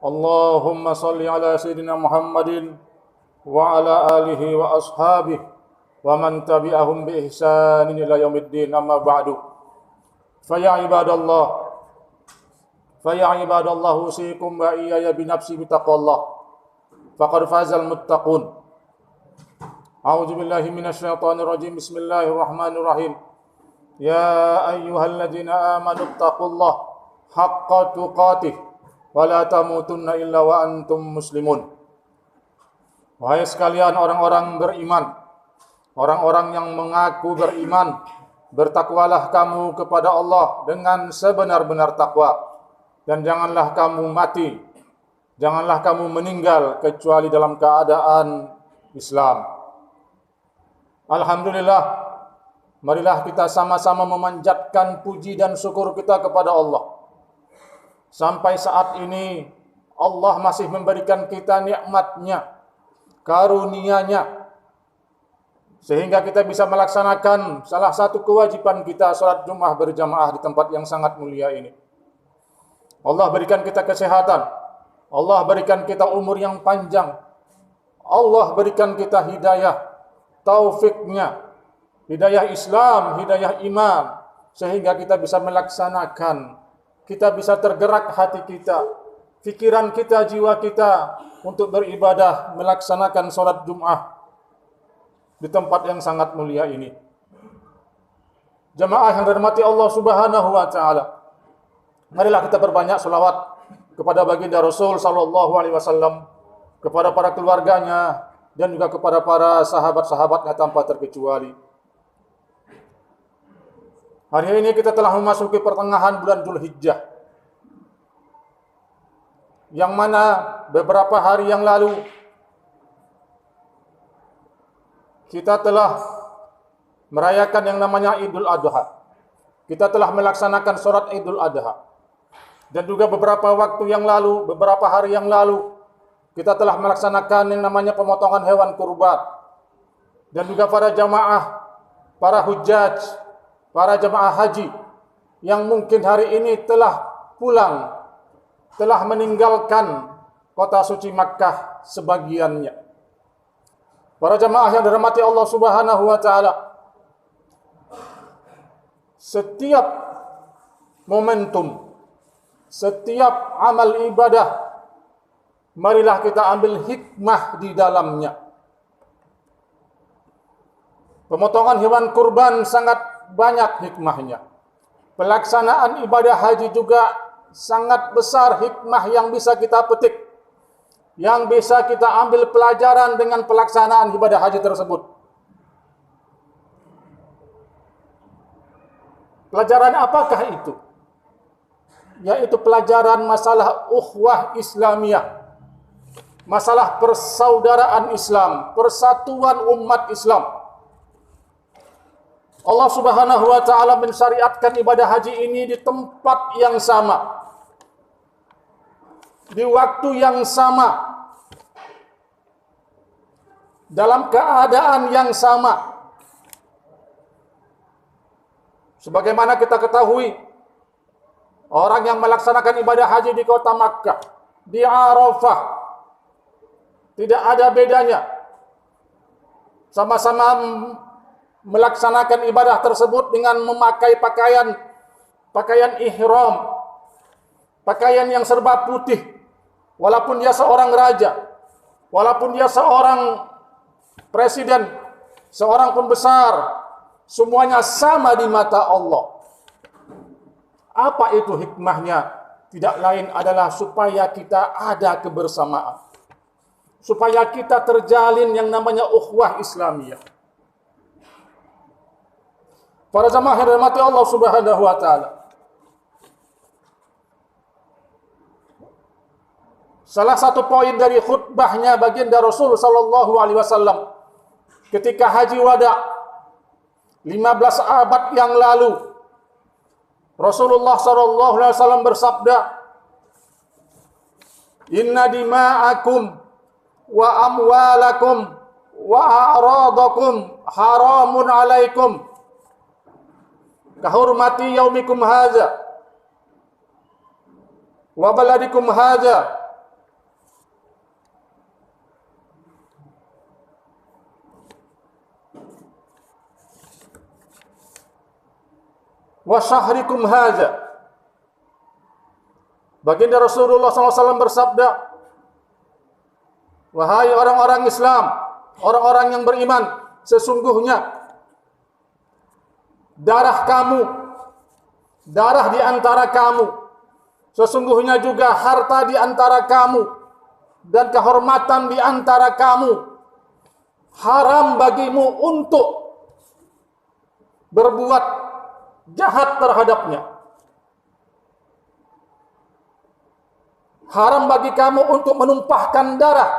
Allahumma salli ala Sayyidina Muhammadin wa ala alihi wa ashabihi wa man tabi'ahum bi ihsanin ila yaumiddin, amma ba'du. Faya ibadallah usikum wa iyaya binafsi bitaqwallah faqad fazal muttaqun. A'udzu billahi minasyaitonir rajim. Bismillahirrahmanirrahim. Ya ayyuhalladzina amanu taqullaha haqqa tuqatih wa la tamutunna illa wa antum muslimun. Wahai sekalian orang-orang beriman, orang-orang yang mengaku beriman, bertakwalah kamu kepada Allah dengan sebenar-benar takwa, dan janganlah kamu mati, janganlah kamu meninggal kecuali dalam keadaan Islam. Alhamdulillah, marilah kita sama-sama memanjatkan puji dan syukur kita kepada Allah. Sampai saat ini Allah masih memberikan kita nikmat-Nya, karunia-Nya, sehingga kita bisa melaksanakan salah satu kewajiban kita, salat Jumat berjamaah di tempat yang sangat mulia ini. Allah berikan kita kesehatan, Allah berikan kita umur yang panjang, Allah berikan kita hidayah, taufiknya, hidayah Islam, hidayah iman, sehingga kita bisa melaksanakan, kita bisa tergerak hati kita, fikiran kita, jiwa kita untuk beribadah, melaksanakan salat Jumat di tempat yang sangat mulia ini. Jamaah yang dirahmati Allah Subhanahu wa taala, marilah kita berbanyak selawat kepada baginda Rasul sallallahu alaihi wasallam, kepada para keluarganya dan juga kepada para sahabat-sahabatnya tanpa terkecuali. Hari ini kita telah memasuki pertengahan bulan Dzulhijjah, yang mana beberapa hari yang lalu kita telah merayakan yang namanya Idul Adha. Kita telah melaksanakan sholat Idul Adha. Dan juga beberapa waktu yang lalu, beberapa hari yang lalu, kita telah melaksanakan yang namanya pemotongan hewan kurban. Dan juga para jamaah, para hujjaj, para jamaah haji yang mungkin hari ini telah pulang, telah meninggalkan kota suci Makkah sebagiannya. Para jamaah yang dirahmati Allah Subhanahu wa taala, setiap momentum, setiap amal ibadah, marilah kita ambil hikmah di dalamnya. Pemotongan hewan kurban sangat banyak hikmahnya. Pelaksanaan ibadah haji juga sangat besar hikmah yang bisa kita petik, yang bisa kita ambil pelajaran dengan pelaksanaan ibadah haji tersebut. Pelajaran apakah itu? Yaitu pelajaran masalah ukhuwah Islamiyah, masalah persaudaraan Islam, persatuan umat Islam. Allah Subhanahu wa taala mensyariatkan ibadah haji ini di tempat yang sama, di waktu yang sama, dalam keadaan yang sama. Sebagaimana kita ketahui, orang yang melaksanakan ibadah haji di kota Makkah, di Arafah, tidak ada bedanya. Sama-sama melaksanakan ibadah tersebut dengan memakai pakaian ihram, pakaian yang serba putih. Walaupun dia seorang raja, walaupun dia seorang presiden, seorang pembesar, semuanya sama di mata Allah. Apa itu hikmahnya? Tidak lain adalah supaya kita ada kebersamaan, supaya kita terjalin yang namanya ukhuwah Islamiyah. Para jamaah yang dirahmati Allah Subhanahu wa taala, salah satu poin dari khutbahnya baginda Rasul sallallahu alaihi wasallam ketika haji wada 15 abad yang lalu, Rasulullah sallallahu alaihi wasallam bersabda, "Inna dima'akum wa amwalakum wa a'radakum haramun alaikum kahurmati yaumikum hadza wa baladikum hadza wa syahrikum hadza. Baginda Rasulullah SAW bersabda, wahai orang-orang Islam, orang-orang yang beriman, sesungguhnya darah kamu, darah di antara kamu, sesungguhnya juga harta di antara kamu, dan kehormatan di antara kamu, haram bagimu untuk berbuat jahat terhadapnya. Haram bagi kamu untuk menumpahkan darah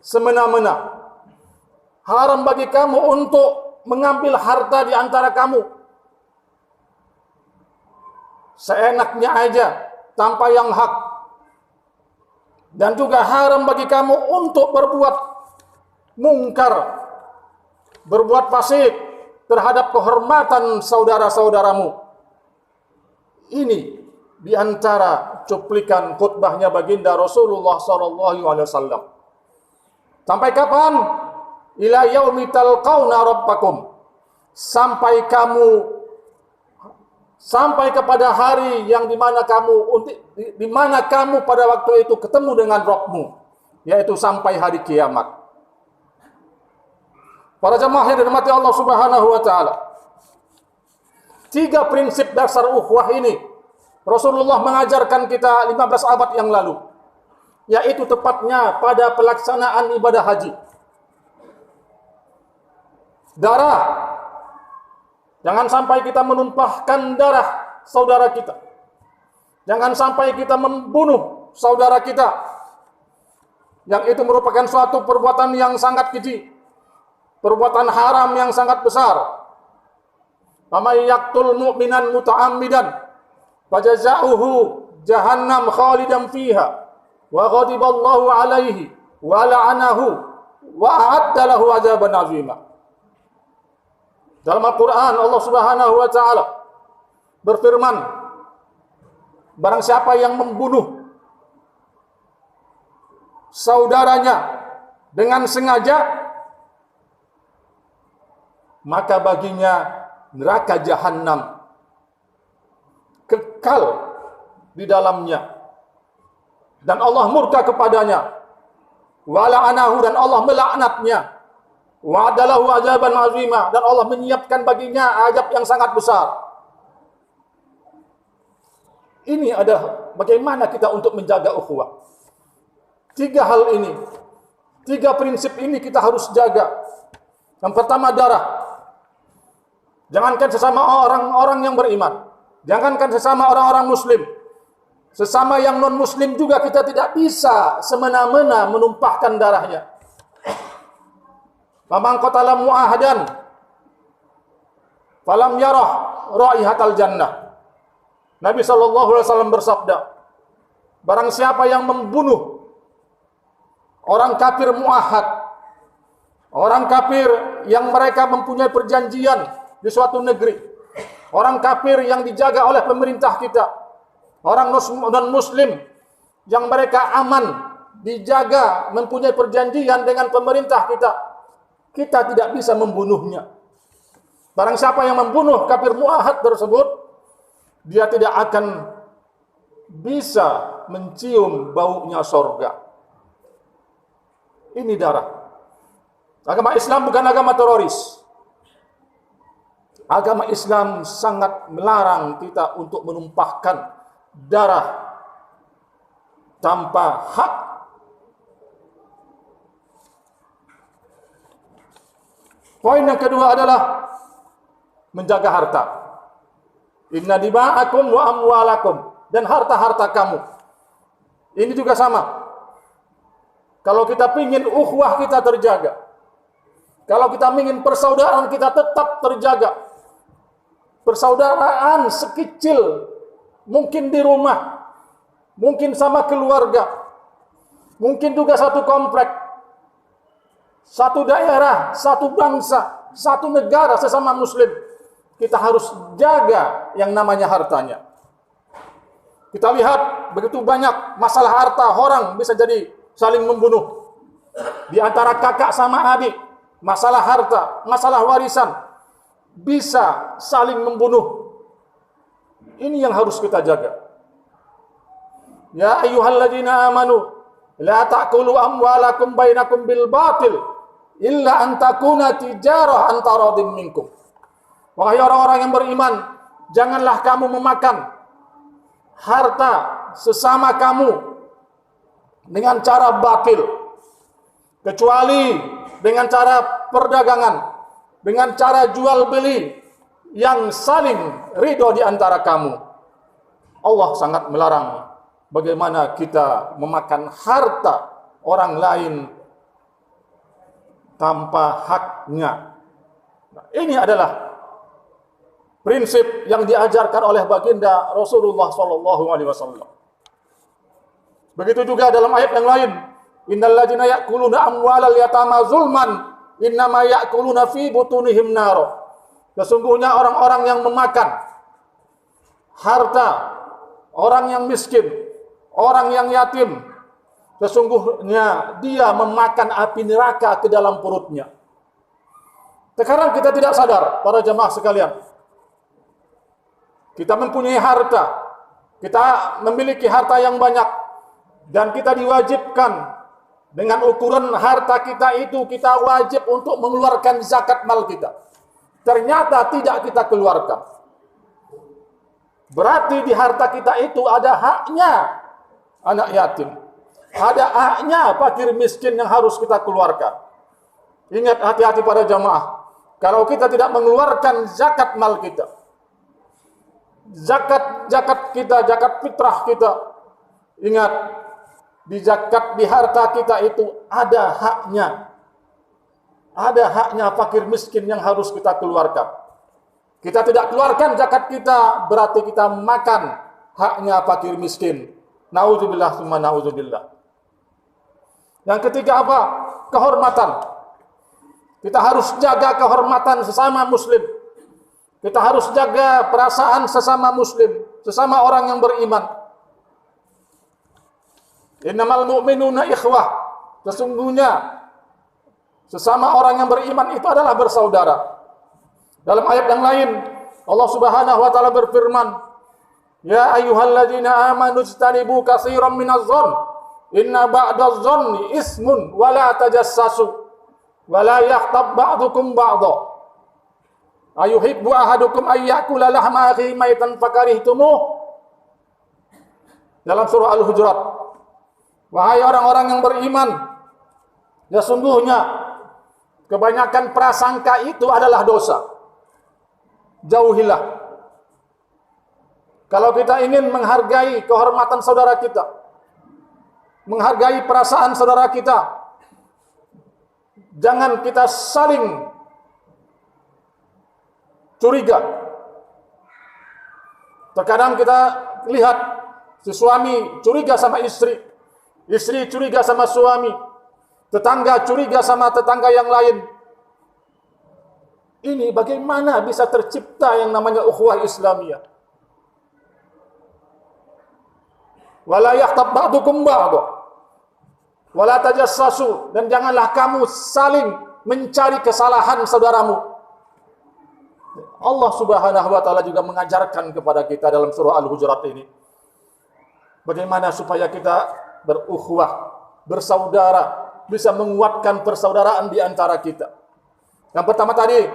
semena-mena. Haram bagi kamu untuk mengambil harta di antara kamu seenaknya aja, tanpa yang hak. Dan juga haram bagi kamu untuk berbuat mungkar, berbuat fasik terhadap kehormatan saudara-saudaramu. Ini di antara cuplikan khutbahnya baginda Rasulullah SAW. Sampai kapan? Ila yaumi talqauna rabbakum. Sampai kepada hari yang dimana kamu pada waktu itu ketemu dengan Rabbmu, yaitu sampai hari kiamat. Para jemaah yang dirahmati Allah Subhanahu wa taala, 3 prinsip dasar ukhuwah ini Rasulullah mengajarkan kita 15 abad yang lalu, yaitu tepatnya pada pelaksanaan ibadah haji. Darah, jangan sampai kita menumpahkan darah saudara kita. Jangan sampai kita membunuh saudara kita, yang itu merupakan suatu perbuatan yang sangat keji, perbuatan haram yang sangat besar. Faman yaqtul mu'minan muta'ammidan fajaza'uhu jahannam khalidan fiha wa ghadiballahu alaihi wa la'anahu wa a'adda lahu azaban 'azima. Dalam Al-Qur'an Allah Subhanahu wa taala berfirman, barang siapa yang membunuh saudaranya dengan sengaja, maka baginya neraka jahanam kekal di dalamnya, dan Allah murka kepadanya, wa la'anahu, dan Allah melaknatnya, wa adalahu azaban azima, dan Allah menyiapkan baginya azab yang sangat besar. Ini adalah bagaimana kita untuk menjaga ukhuwah. 3 hal ini, 3 prinsip ini kita harus jaga. Yang pertama, darah. Jangankan sesama orang-orang yang beriman, jangankan sesama orang-orang muslim, sesama yang non-muslim juga kita tidak bisa semena-mena menumpahkan darahnya. Faman qatala mu'ahadan falam yarah raihatal jannah. Nabi SAW bersabda, barang siapa yang membunuh orang kafir mu'ahad, orang kafir yang mereka mempunyai perjanjian di suatu negeri, orang kafir yang dijaga oleh pemerintah kita, orang non-muslim yang mereka aman, dijaga, mempunyai perjanjian dengan pemerintah kita tidak bisa membunuhnya. Barang siapa yang membunuh kafir mu'ahad tersebut, dia tidak akan bisa mencium baunya sorga. Ini darah. Agama Islam bukan agama teroris. Agama Islam sangat melarang kita untuk menumpahkan darah tanpa hak. Poin yang kedua adalah menjaga harta. Inna dima'akum wa amwalakum, dan harta-harta kamu. Ini juga sama. Kalau kita ingin ukhuwah kita terjaga, kalau kita ingin persaudaraan kita tetap terjaga, persaudaraan sekecil mungkin di rumah, mungkin sama keluarga, mungkin juga satu komplek, satu daerah, satu bangsa, satu negara sesama muslim, kita harus jaga yang namanya hartanya. Kita lihat begitu banyak masalah harta, orang bisa jadi saling membunuh. Di antara kakak sama adik, masalah harta, masalah warisan, bisa saling membunuh. Ini yang harus kita jaga. Ya ayyuhalladzina amanu la ta'kulu amwalakum bainakum bil batil illa an takuna tijarah an taradin minkum. Wahai orang-orang yang beriman, janganlah kamu memakan harta sesama kamu dengan cara batil, kecuali dengan cara perdagangan, dengan cara jual beli yang saling ridho di antara kamu. Allah sangat melarang bagaimana kita memakan harta orang lain tanpa haknya. Nah, ini adalah prinsip yang diajarkan oleh baginda Rasulullah SAW. Begitu juga dalam ayat yang lain, innal ladzina ya'kuluna amwalal yatama zulman innama ya'kuluna fi butunihim nar. Sesungguhnya orang-orang yang memakan harta orang yang miskin, orang yang yatim, sesungguhnya dia memakan api neraka ke dalam perutnya. Sekarang kita tidak sadar, para jemaah sekalian, kita mempunyai harta, kita memiliki harta yang banyak, dan kita diwajibkan dengan ukuran harta kita itu, kita wajib untuk mengeluarkan zakat mal kita. Ternyata tidak kita keluarkan. Berarti di harta kita itu ada haknya anak yatim. Ada haknya fakir miskin yang harus kita keluarkan. Ingat, hati-hati para jamaah. Kalau kita tidak mengeluarkan zakat mal kita, zakat kita, zakat fitrah kita, ingat, di zakat di harta kita itu ada haknya. Ada haknya fakir miskin yang harus kita keluarkan. Kita tidak keluarkan zakat kita, berarti kita makan haknya fakir miskin. Nauzubillah summa nauzubillah. Yang ketiga apa? Kehormatan. Kita harus jaga kehormatan sesama muslim. Kita harus jaga perasaan sesama muslim, sesama orang yang beriman. Innamal mu'minuna ikhwah. Sesungguhnya sesama orang yang beriman itu adalah bersaudara. Dalam ayat yang lain Allah Subhanahu wa taala berfirman, ya ayyuhalladzina amanu ijtanibu katsiran minadh-dhonn inna ba'dadh-dhonni ismun wa la tajassasu wa la yaghtab ba'dukum ba'dha ayuhibbu ahadukum ay ya'kula lahma akhihi maitan fakarihtumuh. Dalam surah Al-Hujurat, wahai orang-orang yang beriman, ya sungguhnya kebanyakan prasangka itu adalah dosa. Jauhilah. Kalau kita ingin menghargai kehormatan saudara kita, menghargai perasaan saudara kita, jangan kita saling curiga. Terkadang kita lihat si suami curiga sama istri, istri curiga sama suami, tetangga curiga sama tetangga yang lain. Ini bagaimana bisa tercipta yang namanya ukhuwah Islamiyah? Wala yaghtab ba'dukum ba'dha wala tajassasu, dan janganlah kamu saling mencari kesalahan saudaramu. Allah Subhanahu wa taala juga mengajarkan kepada kita dalam surah Al-Hujurat ini bagaimana supaya kita berukhuwah, bersaudara, bisa menguatkan persaudaraan di antara kita. Yang pertama tadi,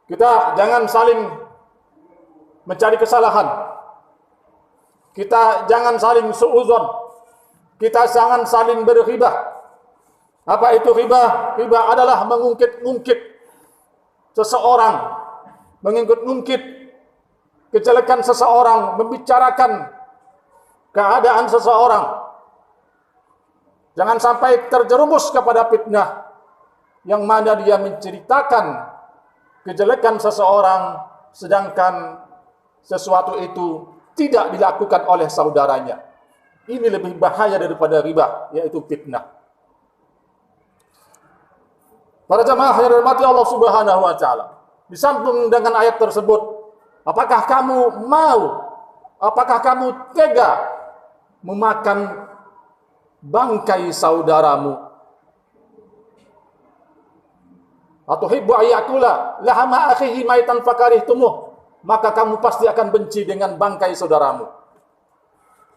kita jangan saling mencari kesalahan. Kita jangan saling suudzon. Kita jangan saling berghibah. Apa itu ghibah? Ghibah adalah mengungkit-ungkit seseorang, mengungkit-ungkit kejelekan seseorang, membicarakan keadaan seseorang. Jangan sampai terjerumus kepada fitnah yang mana dia menceritakan kejelekan seseorang sedangkan sesuatu itu tidak dilakukan oleh saudaranya. Ini lebih bahaya daripada riba, yaitu fitnah. Para jamaah yang dirahmati Allah Subhanahu wa taala, disambung dengan ayat tersebut, apakah kamu mau, apakah kamu tega memakan bangkai saudaramu? Atau hibbu ayyakula lahama akhihi maitan fakarihtumuh. maka kamu pasti akan benci dengan bangkai saudaramu.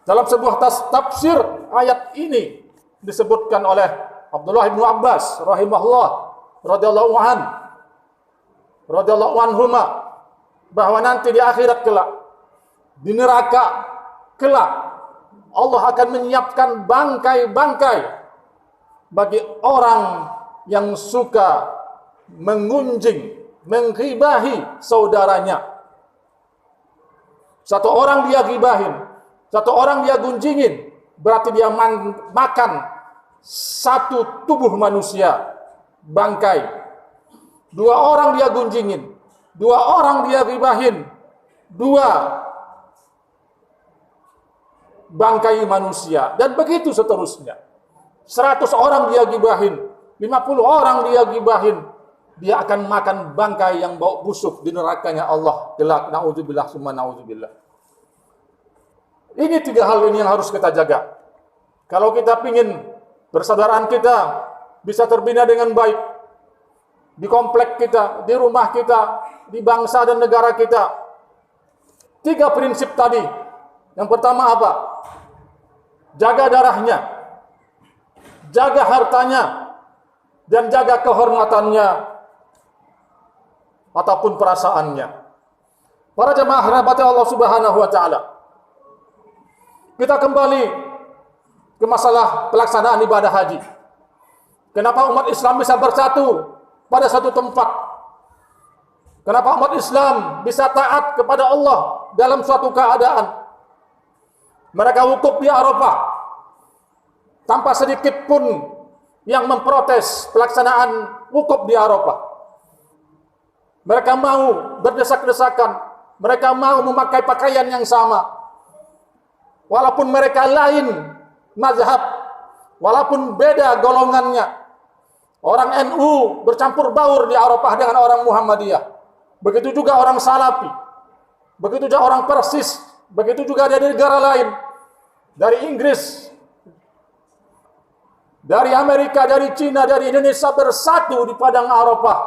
Dalam sebuah tafsir ayat ini disebutkan oleh Abdullah bin Abbas rahimahullah radhiyallahu anhuma, bahwa nanti di akhirat kelak, di neraka kelak, Allah akan menyiapkan bangkai-bangkai bagi orang yang suka mengunjing, menggibahi saudaranya. Satu orang dia gibahin, satu orang dia gunjingin, berarti dia makan satu tubuh manusia, bangkai. Dua orang dia gunjingin, dua orang dia gibahin, dua bangkai manusia, dan begitu seterusnya. 100 orang dia gibahin, 50 orang dia gibahin, dia akan makan bangkai yang bau busuk di nerakanya Allah kelak. Na'udzubillah summa na'udzubillah. Ini 3 hal ini yang harus kita jaga. Kalau kita ingin persaudaraan kita bisa terbina dengan baik, di komplek kita, di rumah kita, di bangsa dan negara kita, 3 prinsip tadi. Yang pertama apa? Jaga darahnya, jaga hartanya, dan jaga kehormatannya ataupun perasaannya. Para jemaah rahmati Allah Subhanahu wa taala, kita kembali ke masalah pelaksanaan ibadah haji. Kenapa umat Islam bisa bersatu pada satu tempat? Kenapa umat Islam bisa taat kepada Allah dalam suatu keadaan? Mereka wukuf di Arafah tanpa sedikit pun yang memprotes pelaksanaan wukuf di Arafah. Mereka mau berdesak-desakan, mereka mau memakai pakaian yang sama. Walaupun mereka lain mazhab, walaupun beda golongannya. Orang NU bercampur baur di Arafah dengan orang Muhammadiyah. Begitu juga orang Salafi. Begitu juga orang Persis. Begitu juga dari negara lain. Dari Inggris, dari Amerika, dari Cina, dari Indonesia bersatu di padang Arafah.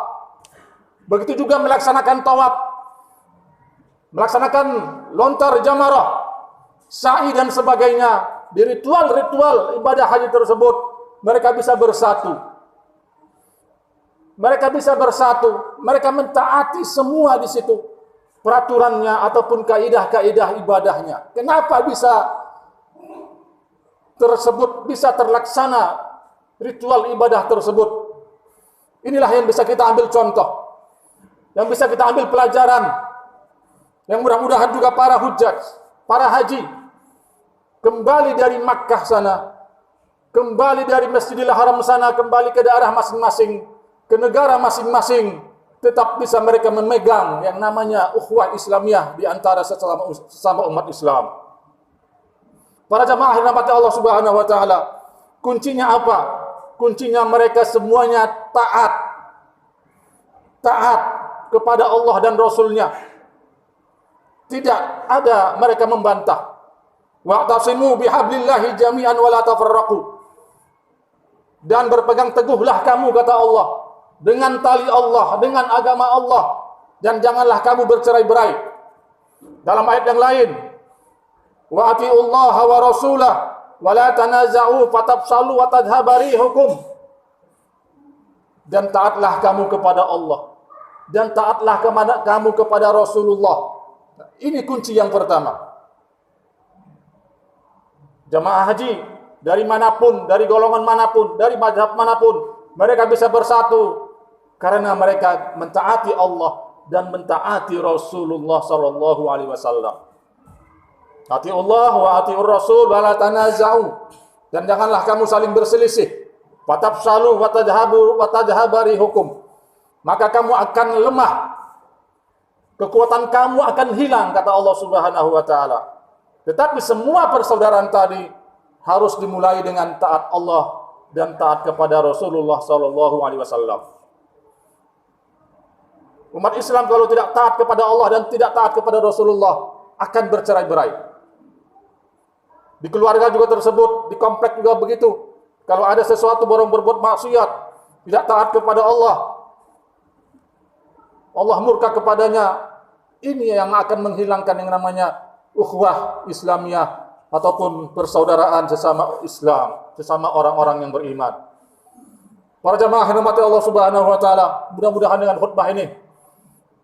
Begitu juga melaksanakan tawaf, melaksanakan lontar jamarah, sa'i dan sebagainya. Di ritual-ritual ibadah haji tersebut, mereka bisa bersatu. Mereka bisa bersatu, mereka mentaati semua di situ peraturannya ataupun kaidah-kaidah ibadahnya. Kenapa bisa terlaksana ritual ibadah tersebut? Inilah yang bisa kita ambil contoh, yang bisa kita ambil pelajaran, yang mudah-mudahan juga para hujjaj, para haji kembali dari Makkah sana, kembali dari Masjidil Haram sana, kembali ke daerah masing-masing, ke negara masing-masing, tetap bisa mereka memegang yang namanya ukhuwah Islamiyah di antara sesama umat Islam. Para jamaah yang dirahmati Allah Subhanahu wa taala, kuncinya apa? Kuncinya mereka semuanya taat. Taat kepada Allah dan Rasul-Nya. Tidak ada mereka membantah. Wa'tasimu bihablillahi jami'an wa la tafarraqu. Dan berpegang teguhlah kamu, kata Allah, dengan tali Allah, dengan agama Allah, dan janganlah kamu bercerai-berai. Dalam ayat yang lain, wa atiullaha wa rasulah wa la tanaza'u fatafsalu wa tadhhaba rihukum. Dan taatlah kamu kepada Allah, dan taatlah kamu kepada Rasulullah. Ini kunci yang pertama. Jamaah haji dari manapun, dari golongan manapun, dari mazhab manapun, mereka bisa bersatu karena mereka mentaati Allah dan mentaati Rasulullah sallallahu alaihi wasallam. Atiullah wa atiur Rasul wa la tanaza'u. Dan janganlah kamu saling berselisih. Fatafsalu wa tadhhabu rihukum. Maka kamu akan lemah. Kekuatan kamu akan hilang, kata Allah Subhanahu wa taala. Tetapi semua persaudaraan tadi harus dimulai dengan taat Allah dan taat kepada Rasulullah sallallahu alaihi wasallam. Umat Islam kalau tidak taat kepada Allah dan tidak taat kepada Rasulullah akan bercerai-berai. Di keluarga juga tersebut, di komplek juga begitu. Kalau ada sesuatu orang berbuat maksiat, tidak taat kepada Allah, Allah murka kepadanya. Ini yang akan menghilangkan yang namanya ukhuwah Islamiyah ataupun persaudaraan sesama Islam, sesama orang-orang yang beriman. Para jamaah yang dirahmati Allah Subhanahu wa taala, mudah-mudahan dengan khutbah ini,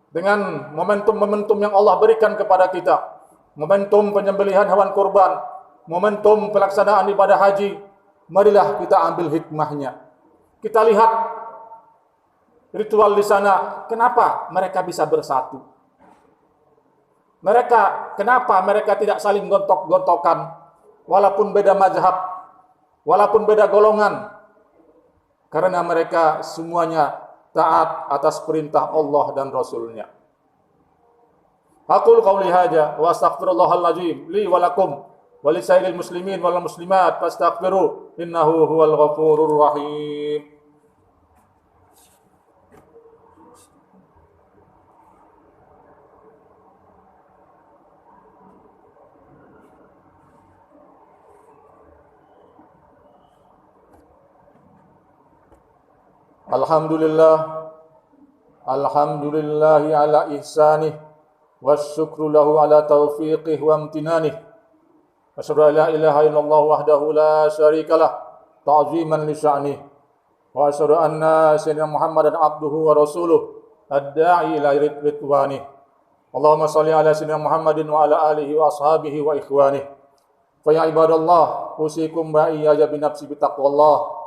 dengan momentum-momentum yang Allah berikan kepada kita, momentum penyembelihan hewan kurban, momentum pelaksanaan ibadah haji, marilah kita ambil hikmahnya. Kita lihat ritual di sana, kenapa mereka bisa bersatu? Kenapa mereka tidak saling gontok-gontokan, walaupun beda mazhab, walaupun beda golongan? Karena mereka semuanya taat atas perintah Allah dan Rasulnya. Aqul qawli hadza wa astaghfirullahal azim li wa lakum wa lisairil muslimin wal muslimat fastaghfiru innahu huwal ghafurur rahim. Alhamdulillahi ala ihsanih wasyukru lahu ala taufiqih wa amtinanih. Asyhadu an la ilaha illallah wahdahu la syarikalah ta'ziman li sya'nih. Wa asyhadu anna sayyidina Muhammadan abduhu wa rasuluh ad-da'i ila ridwanih. Allahumma shalli ala sayyidina Muhammadin wa ala alihi wa ashabihi wa ikhwanih. Fa ya ibadallah, usikum wa iyaya bi nafsi bi taqwallah.